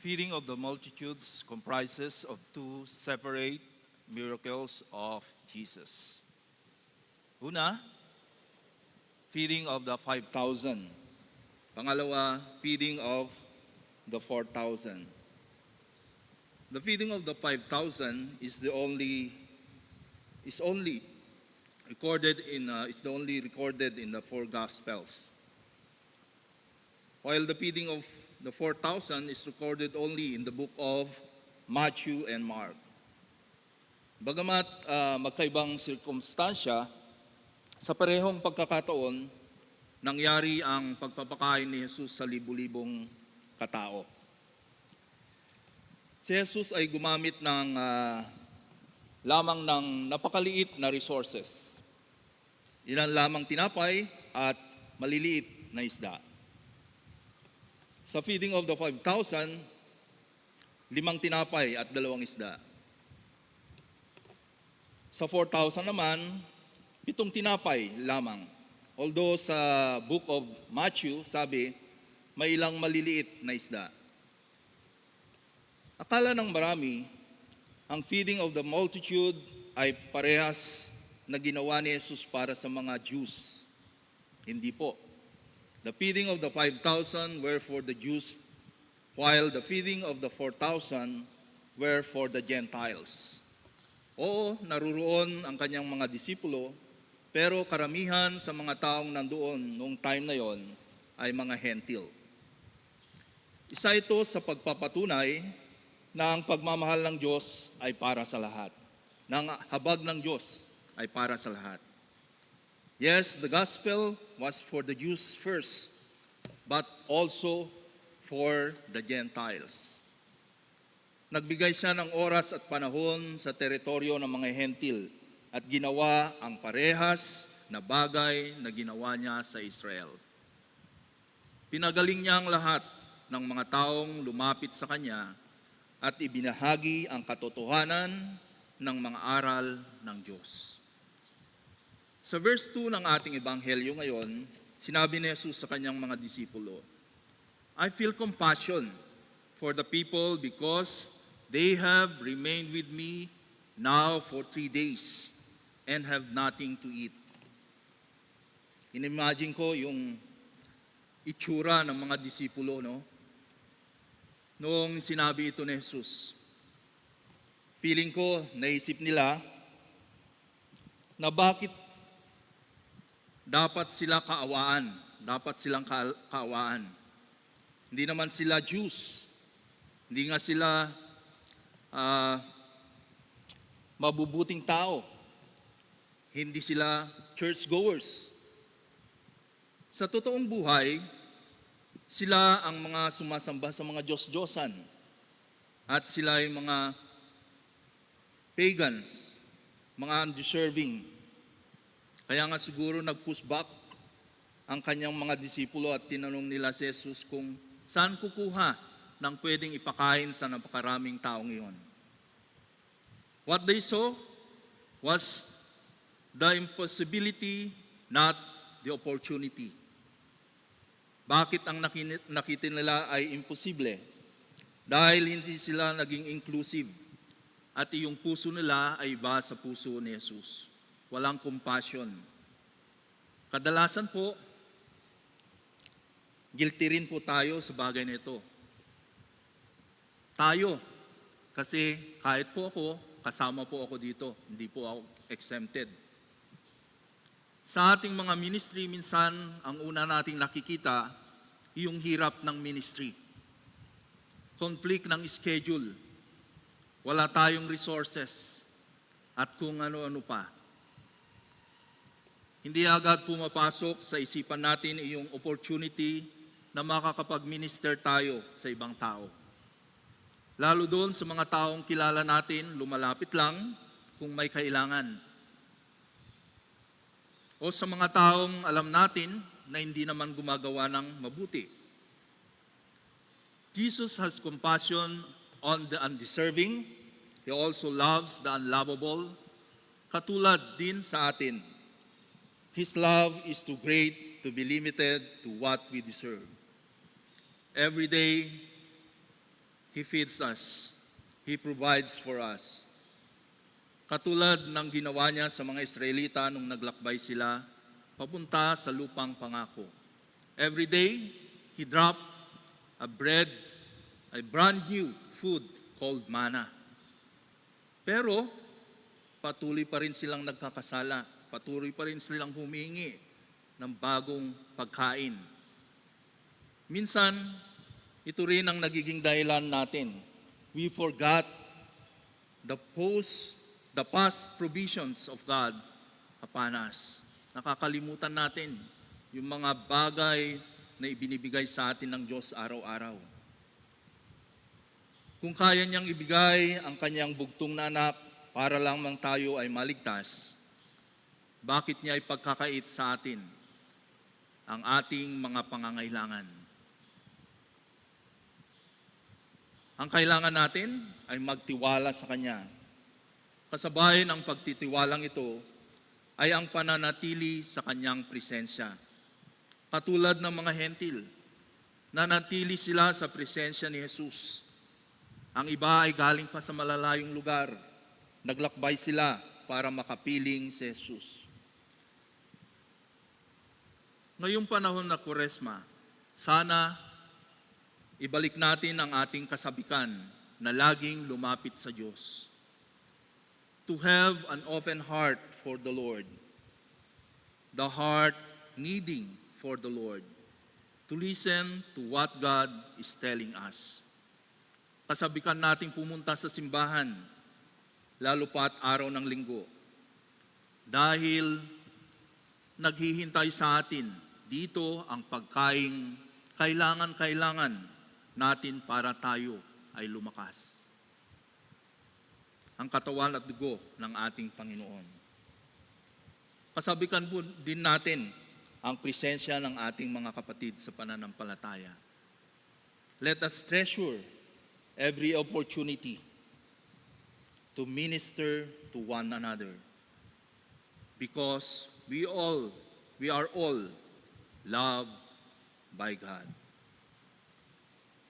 feeding of the multitudes comprises of two separate miracles of Jesus. Una, feeding of the 5,000. Pangalawa, feeding of the 4,000. The feeding of the 5,000 is only recorded in the four Gospels, while the feeding of the 4,000 is recorded only in the book of Matthew and Mark. Bagamat magkaibang sirkumstansya, sa parehong pagkakataon, nangyari ang pagpapakain ni Jesus sa libu-libong katao. Si Jesus ay gumamit lamang ng napakaliit na resources. Ilan lamang tinapay at maliliit na isda. Sa feeding of the 5,000, 5 tinapay at 2 isda. Sa 4,000 naman, 7 tinapay lamang. Although sa book of Matthew, sabi, may ilang maliliit na isda. Akala ng marami, ang feeding of the multitude ay parehas na ginawa ni Jesus para sa mga Jews. Hindi po. The feeding of the 5,000 were for the Jews, while the feeding of the 4,000 were for the Gentiles. Oo, naruroon ang kanyang mga disipulo, pero karamihan sa mga taong nandoon noong time na yon ay mga Hentil. Isa ito sa pagpapatunay na ang pagmamahal ng Diyos ay para sa lahat. Ng habag ng Diyos ay para sa lahat. Yes, the gospel was for the Jews first, but also for the Gentiles. Nagbigay siya ng oras at panahon sa teritoryo ng mga Hentil at ginawa ang parehas na bagay na ginawa niya sa Israel. Pinagaling niya ang lahat ng mga taong lumapit sa kanya at ibinahagi ang katotohanan ng mga aral ng Diyos. Sa verse 2 ng ating ebanghelyo ngayon, sinabi ni Jesus sa kanyang mga disipulo, I feel compassion for the people because they have remained with me now for 3 days and have nothing to eat. Inimagine ko yung itsura ng mga disipulo, no? Noong sinabi ito ni Jesus. Feeling ko, naisip nila na bakit dapat sila kaawaan, dapat silang kaawaan. Hindi naman sila Jews. Hindi nga sila mabubuting tao. Hindi sila churchgoers. Sa totoong buhay, sila ang mga sumasamba sa mga Diyos-Diyosan. At sila ay mga pagans, mga undeserving. Kaya nga siguro nag-push back ang kanyang mga disipulo at tinanong nila si Jesus kung saan kukuha ng pwedeng ipakain sa napakaraming taong iyon. What they saw was the impossibility, not the opportunity. Bakit ang nakita nila ay imposible? Dahil hindi sila naging inclusive at yung puso nila ay iba sa puso ni Jesus. Walang compassion. Kadalasan po, guilty rin po tayo sa bagay nito. Tayo, kasi kahit po ako, kasama po ako dito, hindi po ako exempted. Sa ating mga ministry, minsan, ang una nating nakikita, yung hirap ng ministry. Conflict ng schedule. Wala tayong resources. At kung ano-ano pa. Hindi agad pumapasok sa isipan natin yung opportunity na makakapag-minister tayo sa ibang tao. Lalo doon sa mga taong kilala natin, lumalapit lang kung may kailangan. O sa mga taong alam natin na hindi naman gumagawa ng mabuti. Jesus has compassion on the undeserving. He also loves the unlovable. Katulad din sa atin. His love is too great to be limited to what we deserve. Every day, He feeds us. He provides for us. Katulad ng ginawa niya sa mga Israelita nung naglakbay sila papunta sa lupang pangako. Every day, He dropped a brand new food called manna. Pero, patuloy pa rin silang nagkakasala. Patuloy pa rin silang humingi ng bagong pagkain. Minsan, ito rin ang nagiging dahilan natin. We forgot the past provisions of God upon us. Nakakalimutan natin yung mga bagay na ibinibigay sa atin ng Diyos araw-araw. Kung kaya niyang ibigay ang kanyang bugtong na anak para lamang tayo ay maligtas, bakit niya ipagkakait sa atin ang ating mga pangangailangan? Ang kailangan natin ay magtiwala sa Kanya. Kasabay ng pagtitiwalang ito ay ang pananatili sa Kanyang presensya. Katulad ng mga hentil, nanatili sila sa presensya ni Jesus. Ang iba ay galing pa sa malalayong lugar. Naglakbay sila para makapiling si Jesus. Ngayong panahon na Kwaresma, sana ibalik natin ang ating kasabikan na laging lumapit sa Diyos. To have an open heart for the Lord. The heart needing for the Lord. To listen to what God is telling us. Kasabikan nating pumunta sa simbahan, lalo pa at araw ng linggo. Dahil naghihintay sa atin dito ang pagkaing kailangan natin para tayo ay lumakas. Ang katawan at dugo ng ating Panginoon. Kasabikan po din natin ang presensya ng ating mga kapatid sa pananampalataya. Let us treasure every opportunity to minister to one another because we are all loved by God.